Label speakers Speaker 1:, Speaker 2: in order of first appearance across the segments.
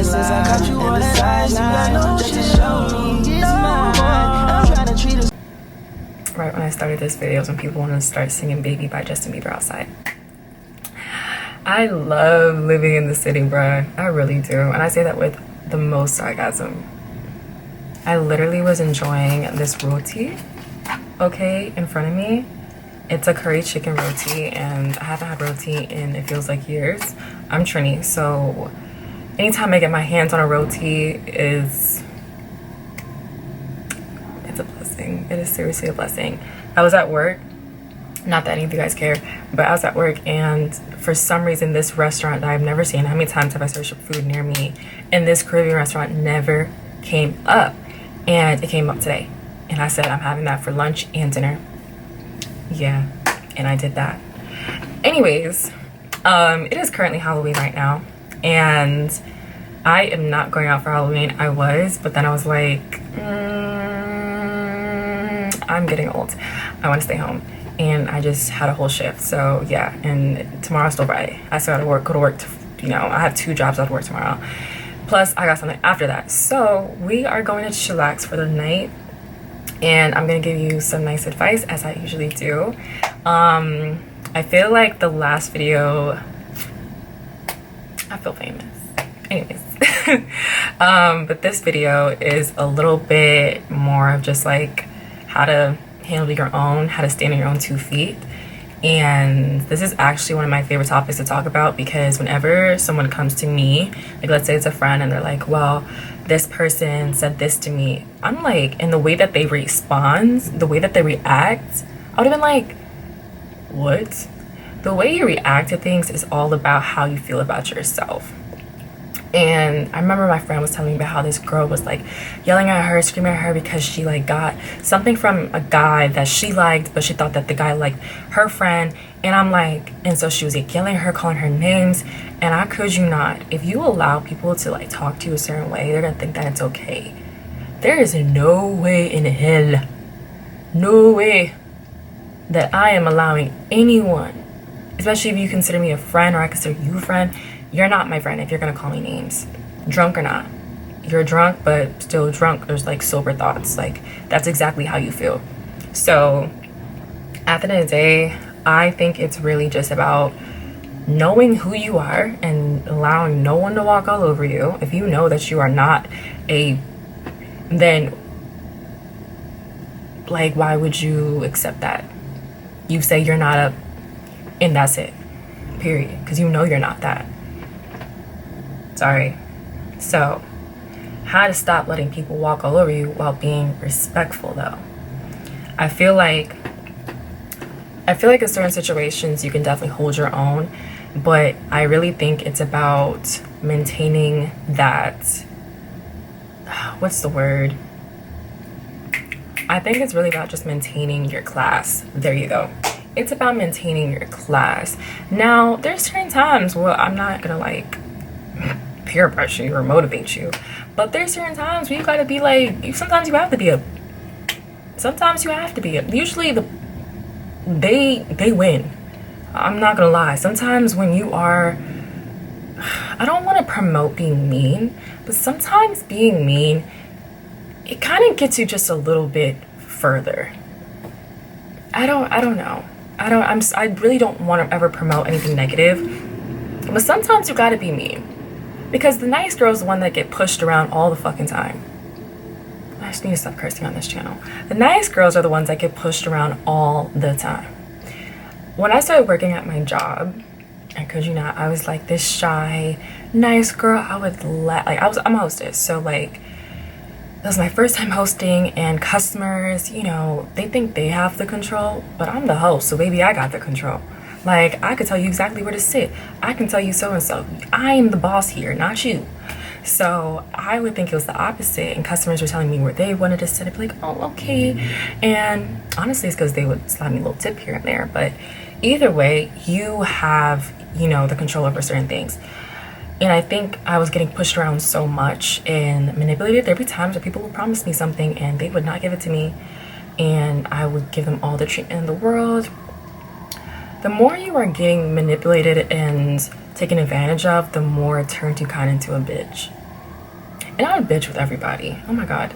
Speaker 1: priceless. I got you on the sides, you got no shit to show me. It's mine. I'm trying to treat us.
Speaker 2: Right when I started this video is when people wanted to start singing Baby by Justin Bieber outside. I love living in the city, bruh. I really do. And I say that with the most sarcasm. I literally was enjoying this roti, okay, in front of me. It's a curry chicken roti, and I haven't had roti in, it feels like, years. I'm Trini, so anytime I get my hands on a roti it's a blessing. It is seriously a blessing. I was at work, not that any of you guys care, but I was at work, and for some reason this restaurant that I've never seen, how many times have I searched for food near me, and this Caribbean restaurant never came up, and it came up today, and I said I'm having that for lunch and dinner. Yeah, and I did that. Anyways, it is currently Halloween right now, and I am not going out for Halloween. I was, but then I was like, I'm getting old. I want to stay home. And I just had a whole shift. So yeah, and tomorrow's still Friday. I still gotta go to work. You know, I have 2 jobs. I have to work tomorrow. Plus, I got something after that. So we are going to chillax for the night. And I'm gonna give you some nice advice, as I usually do. I feel like the last video, I feel famous. Anyways, but this video is a little bit more of just like how to handle your own, how to stand on your own 2 feet. And this is actually one of my favorite topics to talk about, because whenever someone comes to me, like let's say it's a friend and they're like, well, this person said this to me, I'm like, and the way that they respond, the way that they react, I would have been like, what? The way you react to things is all about how you feel about yourself. And I remember my friend was telling me about how this girl was like yelling at her, screaming at her because she like got something from a guy that she liked, but she thought that the guy liked her friend. And I'm like, and so she was like yelling at her, calling her names. And I kid you not, if you allow people to like talk to you a certain way, they're gonna think that it's okay. There is no way in hell, no way that I am allowing anyone, especially if you consider me a friend or I consider you a friend, you're not my friend if you're gonna call me names, drunk or not. You're drunk, but still drunk. There's like sober thoughts. Like that's exactly how you feel. So at the end of the day, I think it's really just about knowing who you are and allowing no one to walk all over you. If you know that you are not then like, why would you accept that? You say you're not a, and that's it, period. Because you know you're not that. Sorry. So how to stop letting people walk all over you while being respectful, though. I feel like in certain situations you can definitely hold your own, but I really think it's about maintaining that, what's the word? I think it's really about just maintaining your class. There you go. It's about maintaining your class. Now, there's certain times where I'm not gonna like peer pressure you or motivate you, but there's certain times where you gotta be like, sometimes you have to be usually they win. I'm not gonna lie. Sometimes when you are, I don't want to promote being mean, but sometimes being mean, it kind of gets you just a little bit further. I don't know. I really don't want to ever promote anything negative, but sometimes you gotta be mean. Because the nice girl is the one that get pushed around all the fucking time. I just need to stop cursing on this channel. The nice girls are the ones that get pushed around all the time. When I started working at my job, I kid you not, I was like this shy, nice girl. I'm a hostess, so like, that was my first time hosting, and customers, you know, they think they have the control, but I'm the host, so baby, I got the control. Like, I could tell you exactly where to sit. I can tell you so-and-so. I am the boss here, not you. So I would think it was the opposite, and customers were telling me where they wanted to sit. I'd be like, oh, okay. And honestly, it's because they would slide me a little tip here and there. But either way, you have, you know, the control over certain things. And I think I was getting pushed around so much and manipulated. There'd be times where people would promise me something and they would not give it to me, and I would give them all the treatment in the world. The more you are getting manipulated and taken advantage of, the more it turns you kind of into a bitch. And I would bitch with everybody. Oh my God,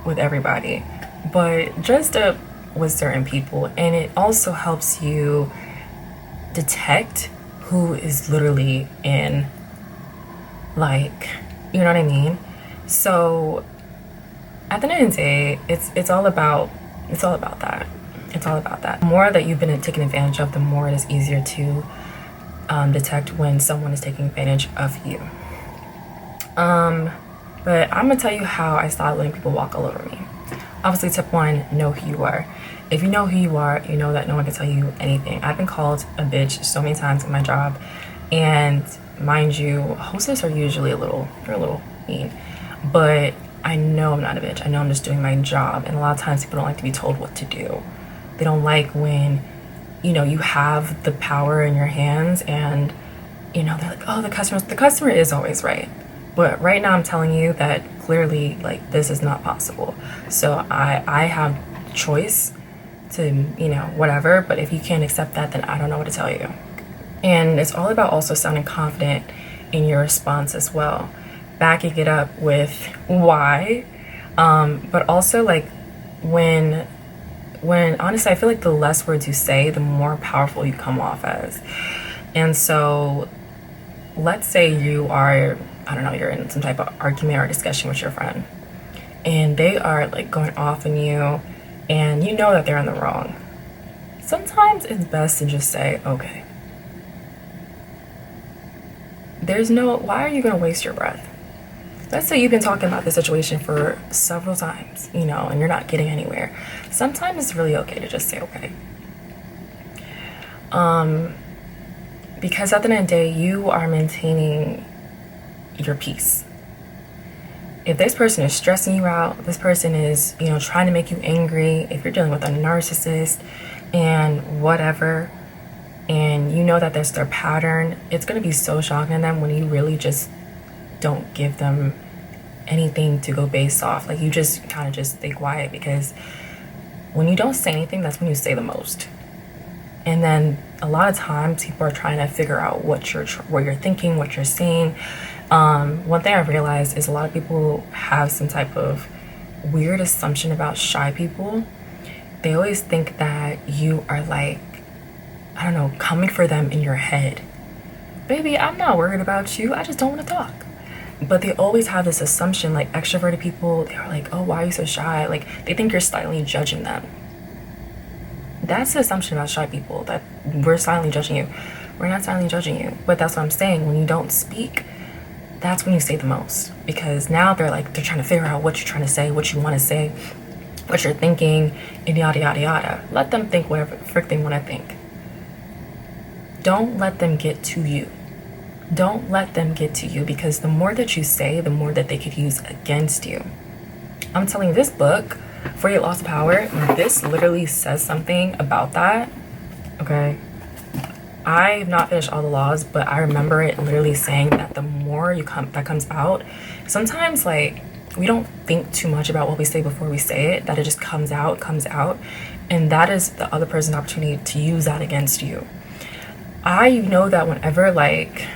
Speaker 2: with everybody. But just with certain people. And it also helps you detect who is literally in, like, you know what I mean? So at the end of the day, it's all about that. It's all about that. The more that you've been taken advantage of, the more it is easier to detect when someone is taking advantage of you. But I'm gonna tell you how I started letting people walk all over me. Obviously, tip one, know who you are. If you know who you are, you know that no one can tell you anything. I've been called a bitch so many times in my job, and mind you, hostess are usually they're a little mean, but I know I'm not a bitch. I know I'm just doing my job, and a lot of times people don't like to be told what to do. They don't like when, you know, you have the power in your hands, and, you know, they're like, oh, the customer is always right. But right now I'm telling you that clearly, like, this is not possible. So I have choice to, you know, whatever, but if you can't accept that, then I don't know what to tell you. And it's all about also sounding confident in your response as well, backing it up with why, but also, like, when honestly, I feel like the less words you say, the more powerful you come off as. And so let's say you are, I don't know, you're in some type of argument or discussion with your friend, and they are, like, going off on you, and you know that they're in the wrong. Sometimes it's best to just say, okay, why are you going to waste your breath? Let's say you've been talking about this situation for several times, you know, and you're not getting anywhere. Sometimes it's really okay to just say, okay. Because at the end of the day, you are maintaining your peace. If this person is stressing you out, this person is, you know, trying to make you angry, if you're dealing with a narcissist and whatever, and you know that that's their pattern, it's going to be so shocking to them when you really just don't give them anything to go based off. Like, you just kind of just stay quiet, because when you don't say anything, that's when you say the most. And then a lot of times people are trying to figure out what you're thinking, what you're seeing. One thing I realized is a lot of people have some type of weird assumption about shy people. They always think that you are, like, I don't know, coming for them in your head. Baby, I'm not worried about you. I just don't want to talk. But they always have this assumption, like, extroverted people, they're like, oh, why are you so shy? Like, they think you're silently judging them. That's the assumption about shy people, that we're silently judging you. We're not silently judging you. But that's what I'm saying. When you don't speak, that's when you say the most. Because now they're trying to figure out what you're trying to say, what you want to say, what you're thinking, and yada, yada, yada. Let them think whatever the frick they want to think. Don't let them get to you. Don't let them get to you, because the more that you say, the more that they could use against you. I'm telling you, this book, 48 Laws of Power, this literally says something about that. Okay? I've not finished all the laws, but I remember it literally saying that the more that comes out, sometimes, like, we don't think too much about what we say before we say it, that it just comes out, and that is the other person's opportunity to use that against you. I know that whenever, like,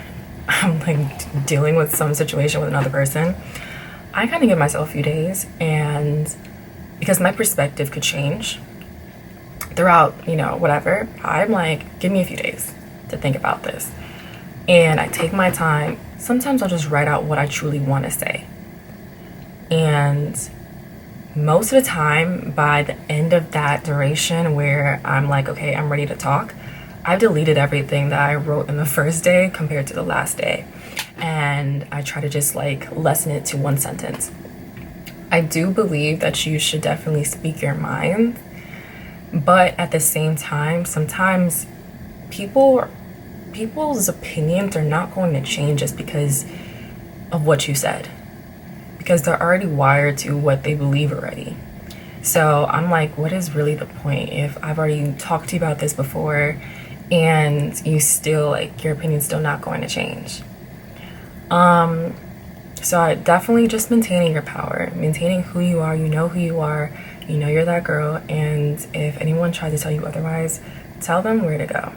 Speaker 2: I'm, like, dealing with some situation with another person, I kind of give myself a few days, and because my perspective could change throughout, you know, whatever, I'm like, give me a few days to think about this. And I take my time. Sometimes I'll just write out what I truly want to say. And most of the time, by the end of that duration where I'm like, okay, I'm ready to talk, I've deleted everything that I wrote in the first day compared to the last day. And I try to just, like, lessen it to one sentence. I do believe that you should definitely speak your mind, but at the same time, sometimes people's opinions are not going to change just because of what you said, because they're already wired to what they believe already. So I'm like, what is really the point if I've already talked to you about this before and you still, like, your opinion's still not going to change? So I definitely just maintaining your power, maintaining who you are. You know who you are, you know you're that girl, and if anyone tries to tell you otherwise, tell them where to go.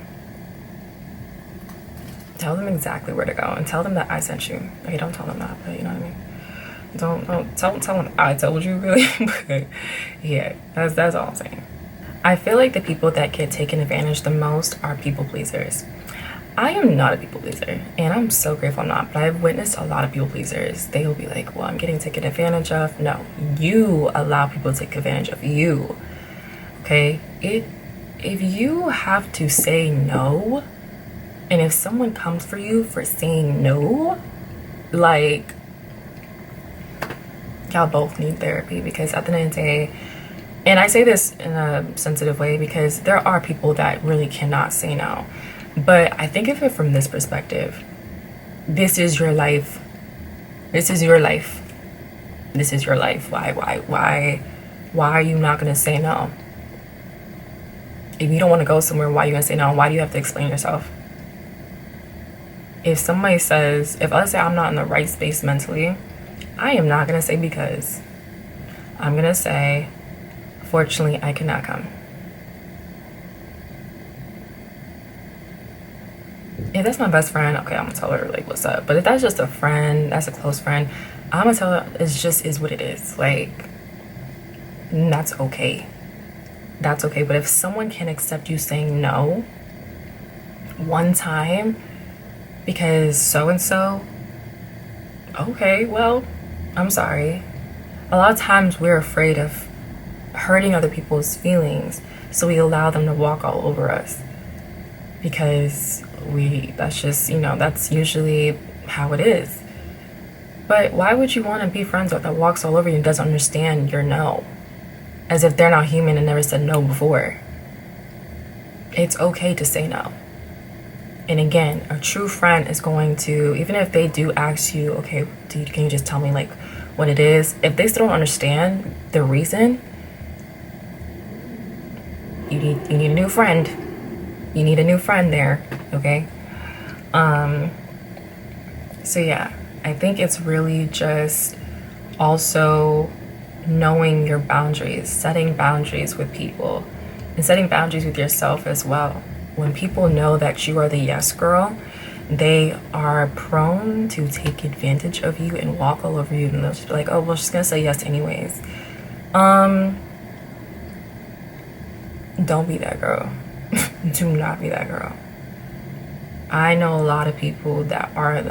Speaker 2: Tell them exactly where to go, and tell them that I sent you. Okay, don't tell them that, but you know what I mean. Don't tell them I told you, really. But yeah, that's all I'm saying. I feel like the people that get taken advantage the most are people pleasers. I am not a people pleaser, and I'm so grateful I'm not, but I've witnessed a lot of people pleasers. They will be like, well, I'm getting taken advantage of. No, you allow people to take advantage of you. Okay? If you have to say no, and if someone comes for you for saying no, like, y'all both need therapy, because at the end of the day, and I say this in a sensitive way because there are people that really cannot say no. But I think of it from this perspective. This is your life. This is your life. This is your life. Why are you not gonna say no? If you don't want to go somewhere, why are you gonna say no? Why do you have to explain yourself? If somebody says, if let's say I'm not in the right space mentally, I am not gonna say because. I'm gonna say, fortunately, I cannot come. If that's my best friend, okay, I'm gonna tell her like what's up. But if that's just a friend, that's a close friend, I'm gonna tell her it's just is what it is. Like, that's okay. That's okay. But if someone can accept you saying no one time because so and so, okay, well, I'm sorry. A lot of times we're afraid of hurting other people's feelings, so we allow them to walk all over us because that's just, that's usually how it is. But why would you want to be friends with that walks all over you and doesn't understand your no? As if they're not human and never said no before. It's okay to say no. And again, a true friend is going to, even if they do ask you, okay, can you just tell me like what it is? If they still don't understand the reason, you need a new friend. You need a new friend there, okay? So yeah, I think it's really just also knowing your boundaries, setting boundaries with people, and setting boundaries with yourself as well. When people know that you are the yes girl, they are prone to take advantage of you and walk all over you, and they'll just be like, oh, well, she's gonna say yes anyways. Don't be that girl. Do not be that girl. I know a lot of people that are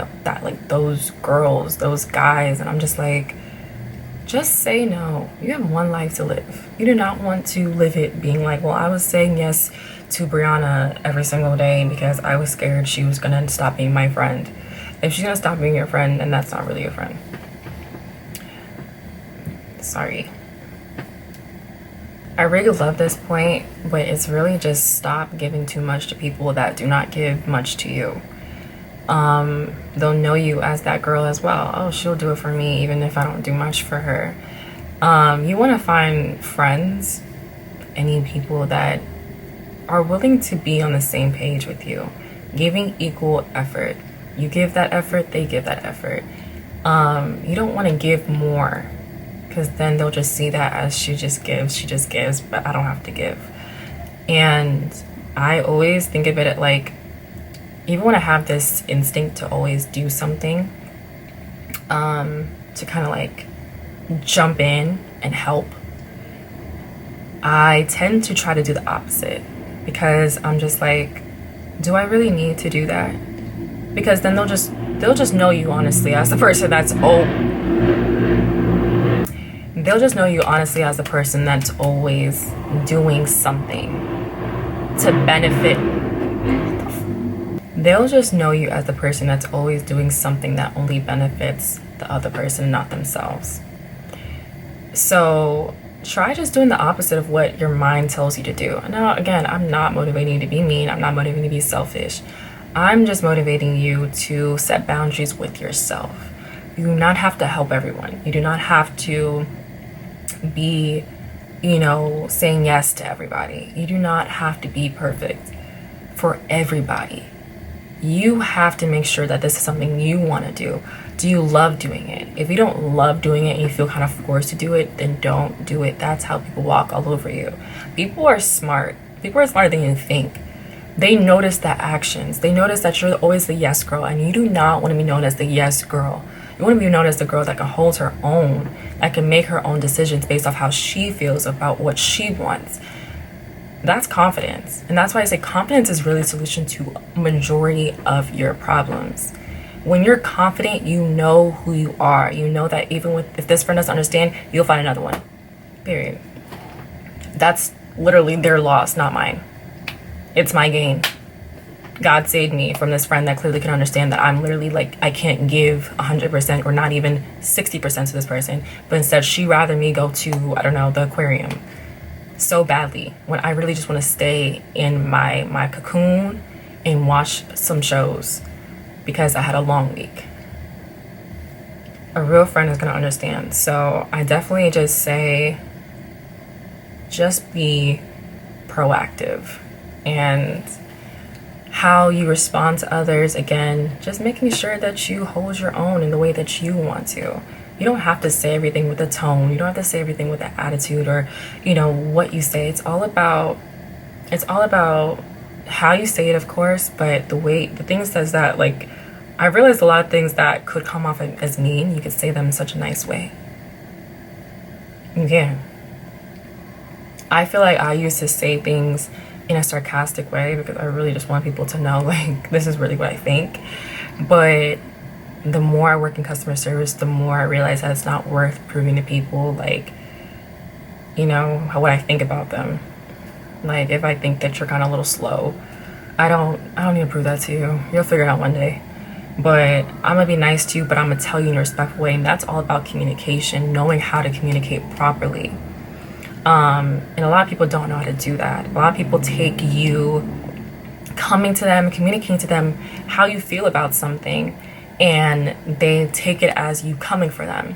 Speaker 2: like those girls, those guys, and I'm just like, just say no. You have one life to live. You do not want to live it being like, well, I was saying yes to Brianna every single day because I was scared she was gonna stop being my friend. If she's gonna stop being your friend, then that's not really a friend. Sorry. I really love this point, but it's really just stop giving too much to people that do not give much to you. They'll know you as that girl as well. Oh, she'll do it for me even if I don't do much for her. You want to find friends, any people that are willing to be on the same page with you, giving equal effort. You give that effort, they give that effort. You don't want to give more, because then they'll just see that as she just gives, but I don't have to give. And I always think of it like, even when I have this instinct to always do something, to kind of like jump in and help, I tend to try to do the opposite, because I'm just like, do I really need to do that? Because then they'll just know you honestly as the person that's they'll just know you honestly as the person that's always doing something to benefit. They'll just know you as the person that's always doing something that only benefits the other person, not themselves. So try just doing the opposite of what your mind tells you to do. Now, again, I'm not motivating you to be mean. I'm not motivating you to be selfish. I'm just motivating you to set boundaries with yourself. You do not have to help everyone. You do not have to be, saying yes to everybody. You do not have to be perfect for everybody. You have to make sure that this is something you want to do. Do you love doing it? If you don't love doing it and you feel kind of forced to do it, then don't do it. That's how people walk all over you. People are smart. People are smarter than you think. They notice the actions. They notice that you're always the yes girl, and you do not want to be known as the yes girl. You want to be known as the girl that can hold her own, that can make her own decisions based off how she feels about what she wants. That's confidence. And that's why I say confidence is really a solution to majority of your problems. When you're confident, you know who you are. You know that even if this friend doesn't understand, you'll find another one. Period. That's literally their loss, not mine. It's my gain. God saved me from this friend that clearly can understand that I'm literally like, I can't give 100% or not even 60% to this person. But instead, she'd rather me go to, I don't know, the aquarium so badly when I really just want to stay in my cocoon and watch some shows because I had a long week. A real friend is going to understand. So I definitely just say, just be proactive. And how you respond to others, again, just making sure that you hold your own in the way that you want to. You don't have to say everything with a tone. You don't have to say everything with an attitude or, you know, what you say. It's all about how you say it, of course, but the thing says that, like, I realized a lot of things that could come off as mean, you could say them in such a nice way. Yeah. I feel like I used to say things in a sarcastic way because I really just want people to know, like, this is really what I think. But the more I work in customer service, the more I realize that it's not worth proving to people, like, you know, what I think about them. Like, if I think that you're kind of a little slow, I don't need to prove that to you. You'll figure it out one day. But I'm gonna be nice to you, but I'm gonna tell you in a respectful way, and that's all about communication, knowing how to communicate properly. And a lot of people don't know how to do that. A lot of people take you coming to them, communicating to them how you feel about something, and they take it as you coming for them,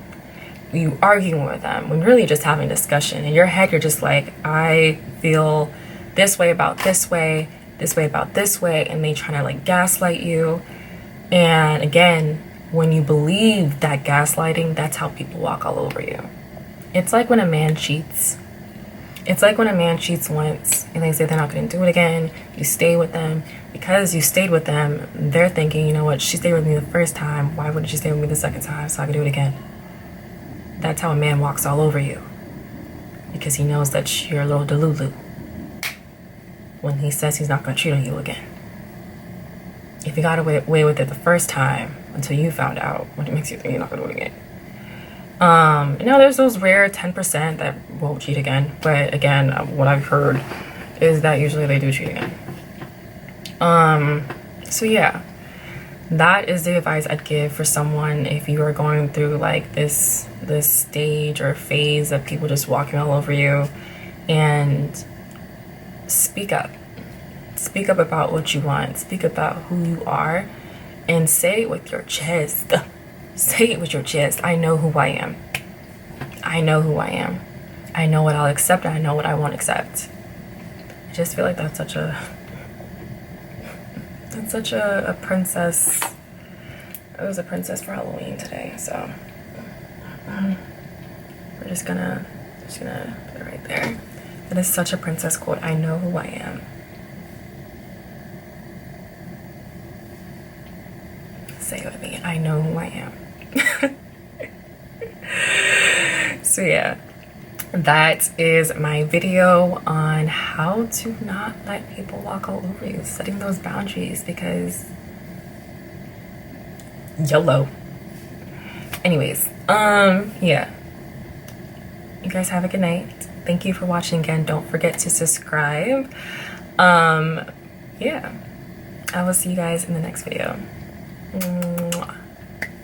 Speaker 2: you arguing with them, when really just having a discussion. In your head, you're just like, I feel this way about this way about this way, and they trying to like gaslight you. And again, when you believe that gaslighting, that's how people walk all over you. It's like when a man cheats. It's like when a man cheats once and they say they're not going to do it again. You stay with them. Because you stayed with them, they're thinking, you know what, she stayed with me the first time. Why wouldn't she stay with me the second time so I can do it again? That's how a man walks all over you. Because he knows that you're a little delulu when he says he's not going to cheat on you again. If you got away with it the first time until you found out, what makes you think you're not going to do it again? You know, there's those rare 10% that won't cheat again. But again, what I've heard is that usually they do cheat again. So yeah, that is the advice I'd give for someone if you are going through like this stage or phase of people just walking all over you. And speak up about what you want, speak about who you are, and say it with your chest. Say it with your chest. I know who I am. I know who I am. I know what I'll accept, and I know what I won't accept. I just feel like that's such a princess. I was a princess for Halloween today, so we're just gonna put it right there. That is such a princess quote. I know who I am. Say it with me. I know who I am. So yeah, that is my video on how to not let people walk all over you, setting those boundaries, because YOLO. Anyways, yeah, you guys have a good night. Thank you for watching again. Don't forget to subscribe. Yeah, I will see you guys in the next video. Mwah.